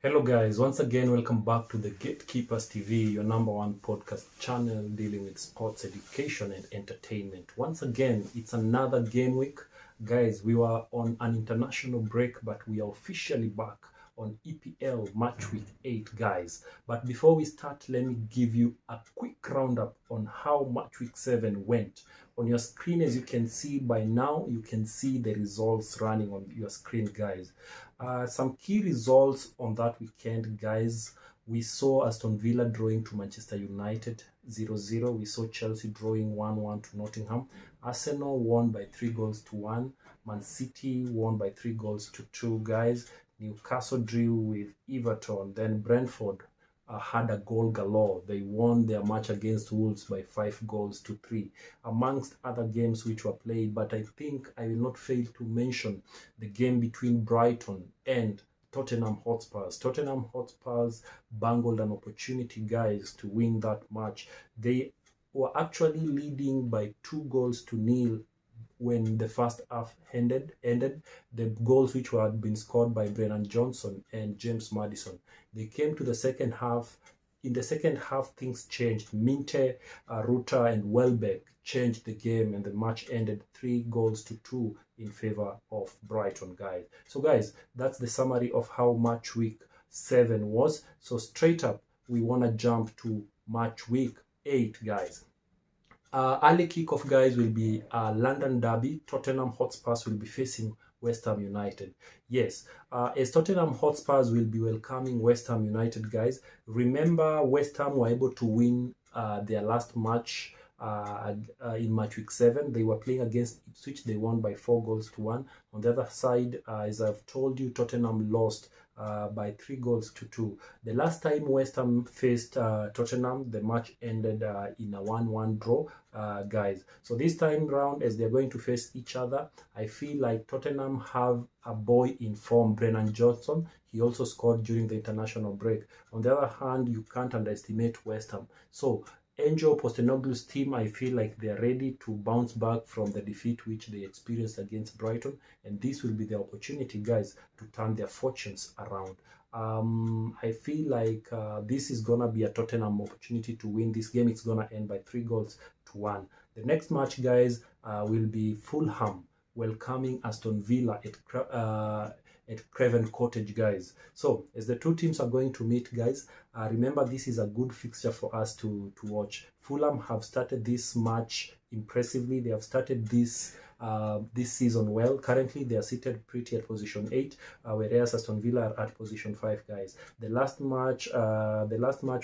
Hello guys, once again welcome back to the Gatekeepers TV, your #1 podcast channel dealing with sports education and entertainment. Once again, it's another game week. Guys, we were on an international break, but we are officially back on EPL match week 8, guys. But before we start, let me give you a quick roundup on how match week 7 went. On your screen, as you can see by now, you can see the results running on your screen, guys. Some key results on that weekend, guys. We saw Aston Villa drawing to Manchester United 0-0. We saw Chelsea drawing 1-1 to Nottingham. Arsenal won by 3-1. Mancity won by 3-2, guys. Newcastle drew with Everton. Then Brentford had a goal galore. They won their match against Wolves by 5-3, amongst other games which were played. But I think I will not fail to mention the game between Brighton and Tottenham Hotspurs. Tottenham Hotspurs bungled an opportunity, guys, to win that match. They were actually leading by 2-0 when the first half ended. The goals which had been scored by Brennan Johnson and James Maddison. They came to the second half. In the second half, things changed. Minte, Ruta, and Welbeck changed the game, and the match ended 3-2 in favor of Brighton, guys. So, guys, that's the summary of how match week 7 was. So, straight up, we want to jump to match week 8, guys. Early kickoff, guys, will be London Derby. Tottenham Hotspurs will be facing West Ham United. Yes, as Tottenham Hotspurs will be welcoming West Ham United, guys. Remember, West Ham were able to win their last match in match week 7. They were playing against Ipswich. They won by 4-1. On the other side, as I've told you, Tottenham lost by 3-2. The last time West Ham faced Tottenham, the match ended in a 1-1 draw, guys. So this time round, as they're going to face each other, I feel like Tottenham have a boy in form, Brennan Johnson. He also scored during the international break. On the other hand, you can't underestimate West Ham. So Angel Postenoglu's team, I feel like they are ready to bounce back from the defeat which they experienced against Brighton, and this will be the opportunity, guys, to turn their fortunes around. I feel like this is gonna be a Tottenham opportunity to win this game. It's gonna end by 3-1. The next match, guys, will be Fulham welcoming Aston Villa at Craven Cottage, guys. So as the two teams are going to meet, guys, remember this is a good fixture for us to watch. Fulham have started this match impressively. They have started this season well. Currently, they are seated pretty at position 8, whereas Aston Villa are at position 5, guys. The last match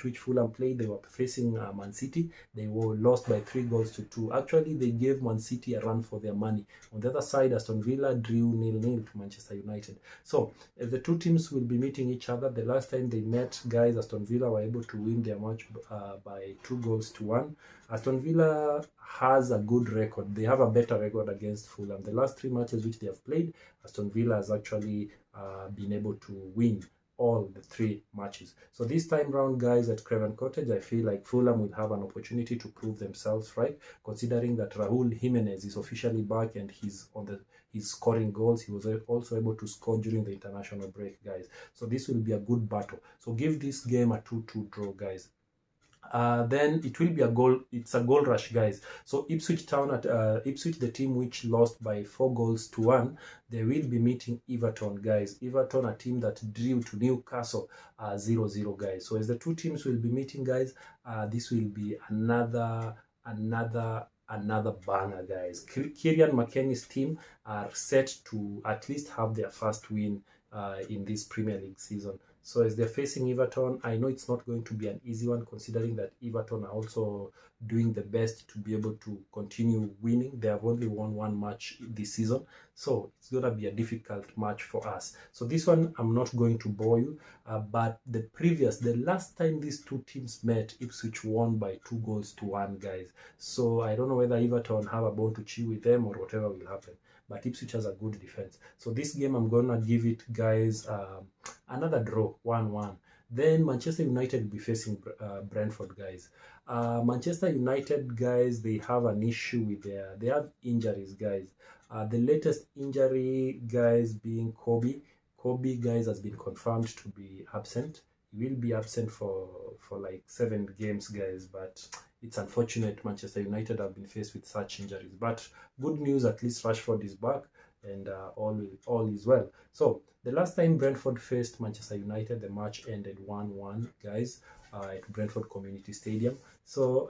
which Fulham played, they were facing Man City. They were lost by 3-2. Actually, they gave Man City a run for their money. On the other side, Aston Villa drew 0-0 to Manchester United. So, as the two teams will be meeting each other, the last time they met, guys, Aston Villa were able to win their match by 2-1. Aston Villa has a good record. They have a better record against Fulham. The last 3 matches which they have played, Aston Villa has actually been able to win all the 3 matches. So this time round, guys, at Craven Cottage, I feel like Fulham will have an opportunity to prove themselves right, considering that Raúl Jimenez is officially back and he's scoring goals. He was also able to score during the international break, guys. So this will be a good battle. So give this game a 2-2 draw, guys. Then it will be a goal. It's a goal rush, guys. So Ipswich Town at Ipswich, the team which lost by 4-1, they will be meeting Everton, guys. Everton, a team that drew to Newcastle 0-0, guys. So as the two teams will be meeting, guys, this will be another banner, guys. Kieran McKennie's team are set to at least have their first win in this Premier League season. So as they're facing Everton, I know it's not going to be an easy one, considering that Everton are also doing the best to be able to continue winning. They have only won 1 match this season, so it's going to be a difficult match for us. So this one, I'm not going to bore you, but the last time these two teams met, Ipswich won by 2-1, guys. So I don't know whether Everton have a bone to chew with them or whatever will happen. But Ipswich has a good defense. So this game, I'm going to give it, guys, another draw, 1-1. Then Manchester United will be facing Brentford, guys. Manchester United, guys, they have an issue with they have injuries, guys. The latest injury, guys, being Kobe. Kobe, guys, has been confirmed to be absent. He will be absent for like 7 games, guys, but it's unfortunate Manchester United have been faced with such injuries. But good news, at least Rashford is back, and all is well. So the last time Brentford faced Manchester United, the match ended 1-1, guys, at Brentford Community Stadium. So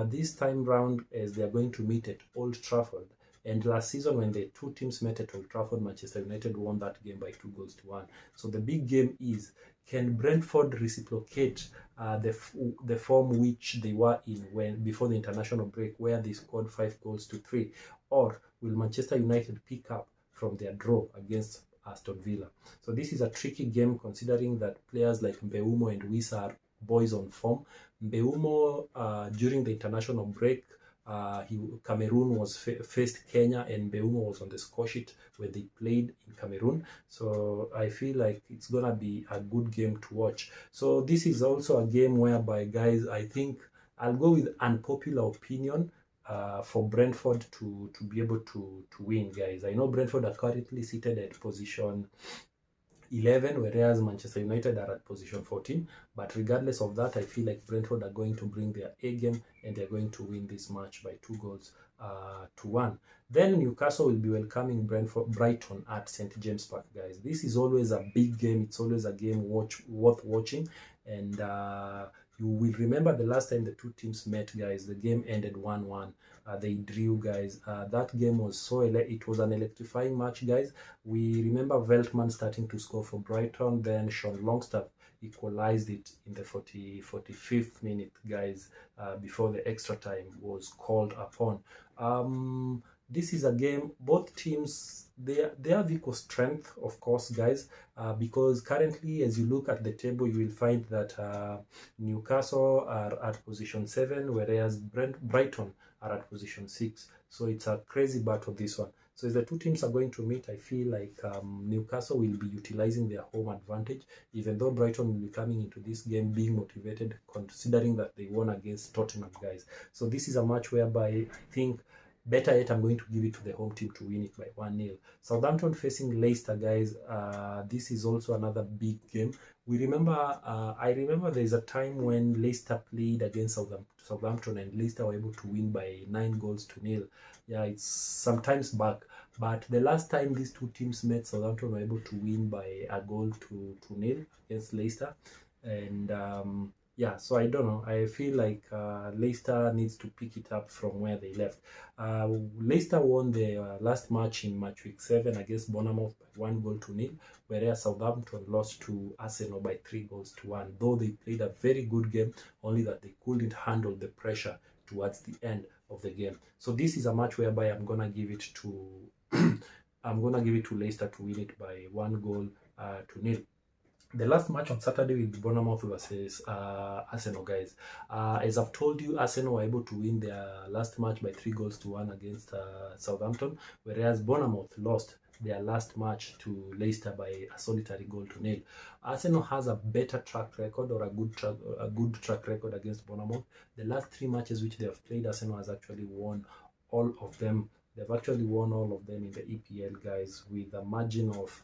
this time round, as they are going to meet at Old Trafford, and last season when the two teams met at Old Trafford, Manchester United won that game by 2-1. So the big game is, can Brentford reciprocate the form which they were in before the international break, where they scored 5-3, or will Manchester United pick up from their draw against Aston Villa? So this is a tricky game, considering that players like Mbeumo and Wissa are boys on form. Mbeumo, during the international break, Cameroon was faced Kenya, and Mbeumo was on the score sheet when they played in Cameroon. So I feel like it's gonna be a good game to watch. So this is also a game whereby, guys, I think I'll go with unpopular opinion for Brentford to be able to win, guys. I know Brentford are currently seated at position 11, whereas Manchester United are at position 14. But regardless of that, I feel like Brentford are going to bring their A game, and they're going to win this match by 2-1. Then Newcastle will be welcoming Brighton at St. James Park, guys. This is always a big game. It's always a game worth watching. And you will remember the last time the two teams met, guys, the game ended 1-1. They drew, guys. That game was it was an electrifying match, guys. We remember Veltman starting to score for Brighton, then Sean Longstaff equalized it in the 45th minute, guys, before the extra time was called upon. This is a game, both teams, they have equal strength, of course, guys, because currently, as you look at the table, you will find that Newcastle are at position 7, whereas Brighton are at position 6. So it's a crazy battle, this one. So as the two teams are going to meet, I feel like Newcastle will be utilizing their home advantage, even though Brighton will be coming into this game being motivated, considering that they won against Tottenham, guys. So this is a match whereby I think, better yet, I'm going to give it to the home team to win it by 1-0. Southampton facing Leicester, guys. This is also another big game. I remember there's a time when Leicester played against Southampton, and Leicester were able to win by 9-0. Yeah, it's sometimes back. But the last time these two teams met, Southampton were able to win by 1-0 against Leicester. And yeah, so I don't know. I feel like Leicester needs to pick it up from where they left. Leicester won their last match in match week 7 against Bournemouth by 1-0, whereas Southampton lost to Arsenal by 3-1. Though they played a very good game, only that they couldn't handle the pressure towards the end of the game. So this is a match whereby I'm gonna give it to Leicester to win it by 1-0. The last match on Saturday will be Bournemouth versus Arsenal, guys. As I've told you, Arsenal were able to win their last match by 3-1 against Southampton, whereas Bournemouth lost their last match to Leicester by a solitary 0-0. Arsenal has a better track record, or a good track record against Bournemouth. The last 3 matches which they have played, Arsenal has actually won all of them. They've actually won all of them in the EPL, guys, with a margin of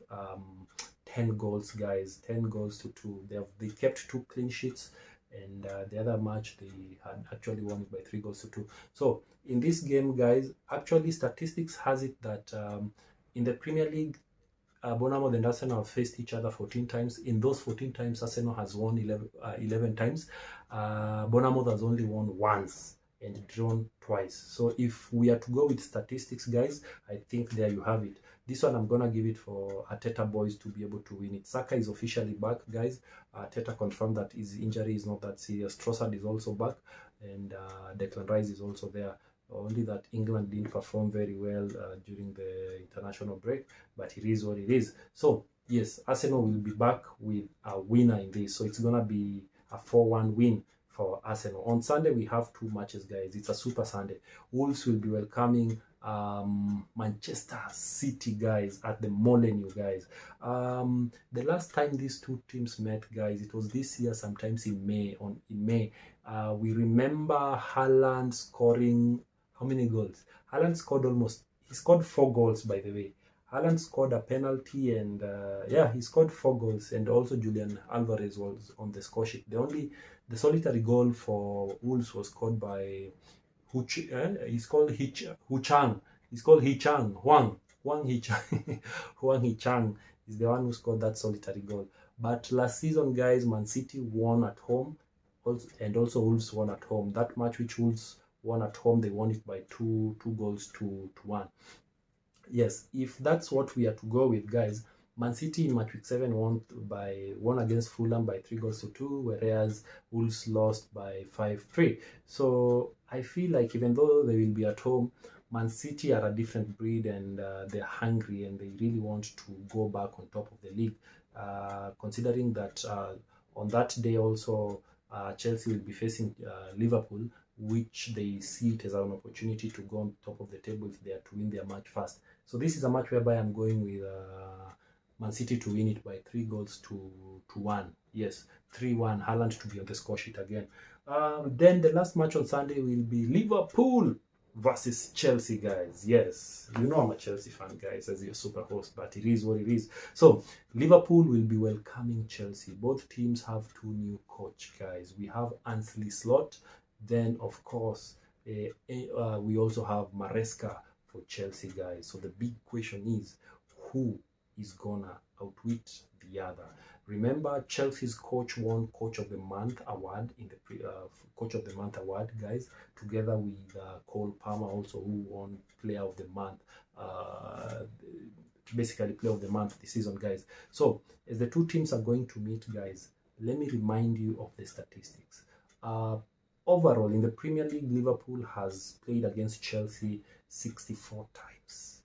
10 goals, guys. 10-2. They kept 2 clean sheets, and the other match they had actually won it by 3-2. So in this game, guys, actually statistics has it that in the Premier League, Bournemouth and Arsenal have faced each other 14 times. In those 14 times, Arsenal has won 11 times. Bournemouth has only won once and drawn twice. So if we are to go with statistics, guys, I think there you have it. This one I'm gonna give it for Arteta boys to be able to win it. Saka is officially back, guys. Arteta confirmed that his injury is not that serious. Trossard is also back, and Declan Rice is also there. Only that England didn't perform very well during the international break, but it is what it is. So yes, Arsenal will be back with a winner in this. So it's gonna be a 4-1 win for Arsenal. On Sunday we have 2 matches, guys. It's a super Sunday. Wolves will be welcoming Manchester City, guys, at the Molineux, guys. The last time these two teams met, guys, it was this year, sometimes in May. We remember Haaland scoring how many goals? Haaland scored he scored 4 goals, by the way. Haaland scored a penalty, and yeah, he scored 4 goals, and also Julian Alvarez was on the score sheet. The solitary goal for Wolves was scored by he's called Huchang. He's called Hichang. Huang Hichang. Huang Hichang is the one who scored that solitary goal. But last season, guys, Man City won at home, and also Wolves won at home. That match which Wolves won at home, they won it by two goals to one. Yes, if that's what we are to go with, guys, Man City in match week 7 won against Fulham by 3 goals to 2, whereas Wolves lost by 5-3. So I feel like even though they will be at home, Man City are a different breed, and they're hungry and they really want to go back on top of the league. Considering that on that day also Chelsea will be facing Liverpool, which they see it as an opportunity to go on top of the table if they are to win their match first. So this is a match whereby I'm going with Man City to win it by 3 goals to 1. Yes, 3-1. Haaland to be on the score sheet again. Then the last match on Sunday will be Liverpool versus Chelsea, guys. Yes, you know I'm a Chelsea fan, guys, as your super host, but it is what it is. So Liverpool will be welcoming Chelsea. Both teams have 2 new coach, guys. We have Ansley Slot. Then, of course, we also have Maresca for Chelsea, guys. So the big question is, who is gonna outwit the other? Remember, Chelsea's coach won Coach of the Month award in the Coach of the Month award, guys, together with Cole Palmer, also who won Player of the Month. Basically, Player of the Month this season, guys. So, as the two teams are going to meet, guys, let me remind you of the statistics. Overall, in the Premier League, Liverpool has played against Chelsea 64 times.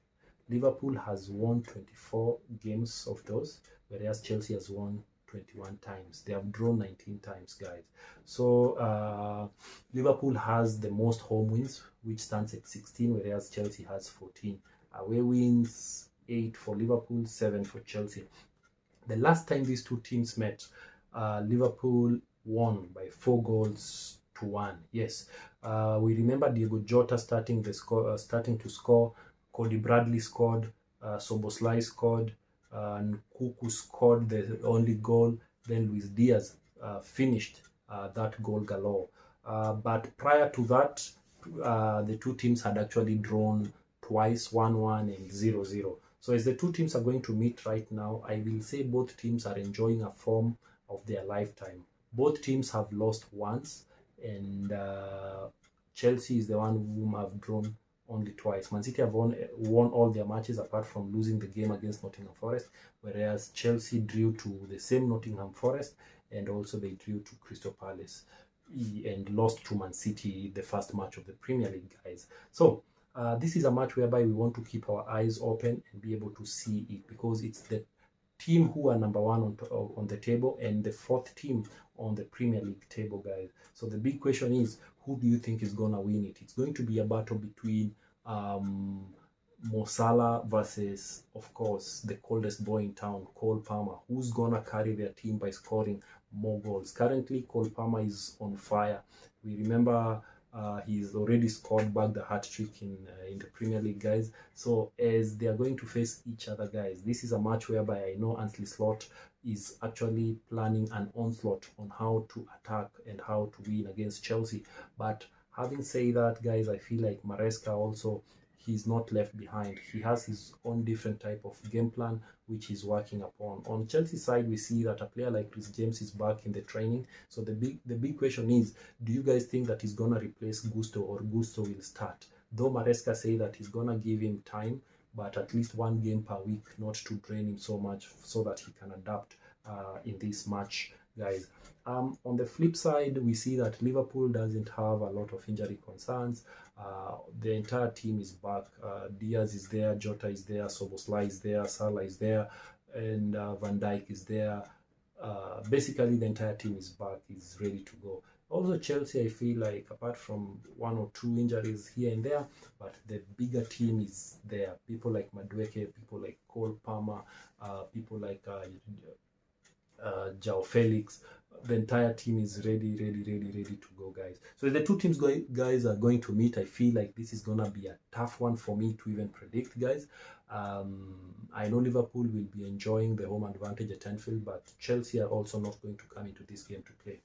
Liverpool has won 24 games of those, whereas Chelsea has won 21 times. They have drawn 19 times, guys. So Liverpool has the most home wins, which stands at 16, whereas Chelsea has 14. Away wins 8 for Liverpool, 7 for Chelsea. The last time these two teams met, Liverpool won by 4 goals to 1. Yes, we remember Diego Jota starting to score. Cody Bradley scored. Soboslai scored. Nkuku scored the only goal. Then Luis Diaz finished that goal galore. But prior to that, the two teams had actually drawn twice, 1-1 and 0-0. So as the two teams are going to meet right now, I will say both teams are enjoying a form of their lifetime. Both teams have lost once, and Chelsea is the one whom have drawn only twice. Man City have won all their matches apart from losing the game against Nottingham Forest, whereas Chelsea drew to the same Nottingham Forest, and also they drew to Crystal Palace and lost to Man City the first match of the Premier League, guys. So this is a match whereby we want to keep our eyes open and be able to see it, because it's the team who are number 1 on the table and the 4th team on the Premier League table, guys. So the big question is, who do you think is gonna win it? It's going to be a battle between Mo Salah versus, of course, the coldest boy in town, Cole Palmer. Who's gonna carry their team by scoring more goals? Currently, Cole Palmer is on fire. We remember he's already scored back the hat-trick in the Premier League, guys. So as they are going to face each other, guys, this is a match whereby I know Ansley Slot is actually planning an onslaught on how to attack and how to win against Chelsea. But having said that, guys, I feel like Maresca also, he's not left behind. He has his own different type of game plan, which he's working upon. On Chelsea side, we see that a player like Chris James is back in the training. So the big question is, do you guys think that he's gonna replace Gusto, or Gusto will start? Though Maresca say that he's gonna give him time, but at least 1 game per week, not to drain him so much, so that he can adapt in this match, guys. On the flip side, we see that Liverpool doesn't have a lot of injury concerns. The entire team is back. Diaz is there, Jota is there, Soboslai is there, Salah is there, and Van Dijk is there. Basically, the entire team is back, is ready to go. Also, Chelsea, I feel like, apart from 1 or 2 injuries here and there, but the bigger team is there. People like Madueke, people like Cole Palmer, people like João Felix. The entire team is ready to go, guys. So the two teams guys are going to meet. I feel like this is gonna be a tough one for me to even predict, guys. I know Liverpool will be enjoying the home advantage at Anfield, but Chelsea are also not going to come into this game to play.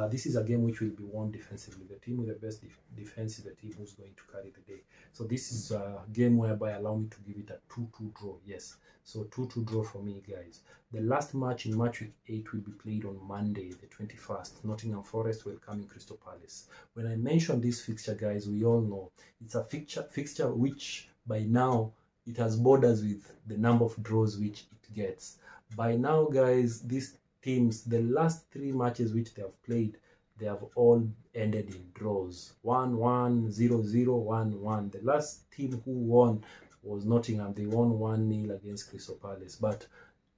This is a game which will be won defensively. The team with the best defense is the team who's going to carry the day. So this is a game whereby allow me to give it a 2-2 draw. Yes, so 2-2 draw for me, guys. The last match in match week 8 will be played on Monday, the 21st. Nottingham Forest welcoming Crystal Palace. When I mention this fixture, guys, we all know it's a fixture which by now it has borders with the number of draws which it gets. By now, guys, these teams, the last 3 matches which they have played, they have all ended in draws. 1-1, 0-0, 1-1. The last team who won was Nottingham. They won 1-0 against Crystal Palace. But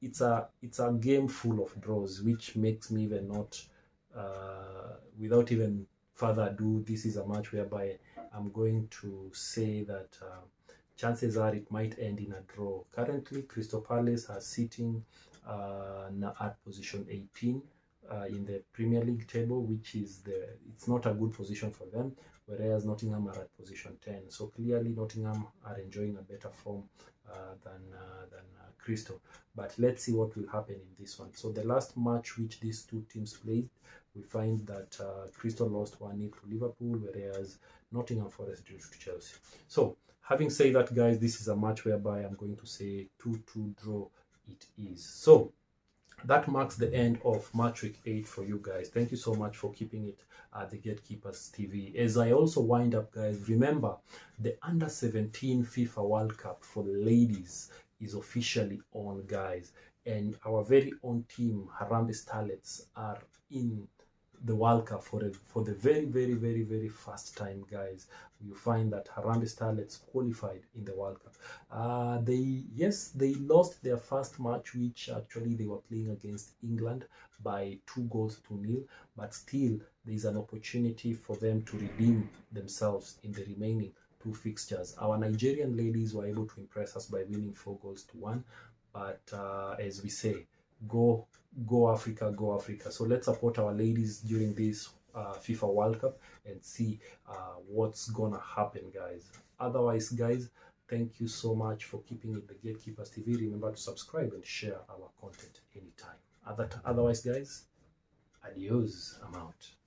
it's a game full of draws, which makes me even not, without even further ado, this is a match whereby I'm going to say that chances are it might end in a draw. Currently, Crystal Palace are sitting at position 18 in the Premier League table, which is it's not a good position for them, whereas Nottingham are at position 10. So clearly, Nottingham are enjoying a better form than Crystal. But let's see what will happen in this one. So the last match which these two teams played, we find that Crystal lost 1-0 to Liverpool, whereas Nottingham Forest drew to Chelsea. So having said that, guys, this is a match whereby I'm going to say 2-2 draw it is. So that marks the end of match week 8 for you guys. Thank you so much for keeping it at the Gatekeepers TV. As I also wind up, guys, remember the under 17 FIFA World Cup for the ladies is officially on, guys, and our very own team Harambee Starlets are in the World Cup for the very first time, guys. You find that Harambee Starlets qualified in the World Cup. They lost their first match, which actually they were playing against England by 2-0, but still there is an opportunity for them to redeem themselves in the remaining 2 fixtures. Our Nigerian ladies were able to impress us by winning 4-1, but as we say, go Africa, go Africa. So let's support our ladies during this FIFA World Cup and see what's gonna happen, guys. Otherwise, guys, thank you so much for keeping it the Gatekeepers TV. Remember to subscribe and share our content anytime. Otherwise, guys, adios. I'm out.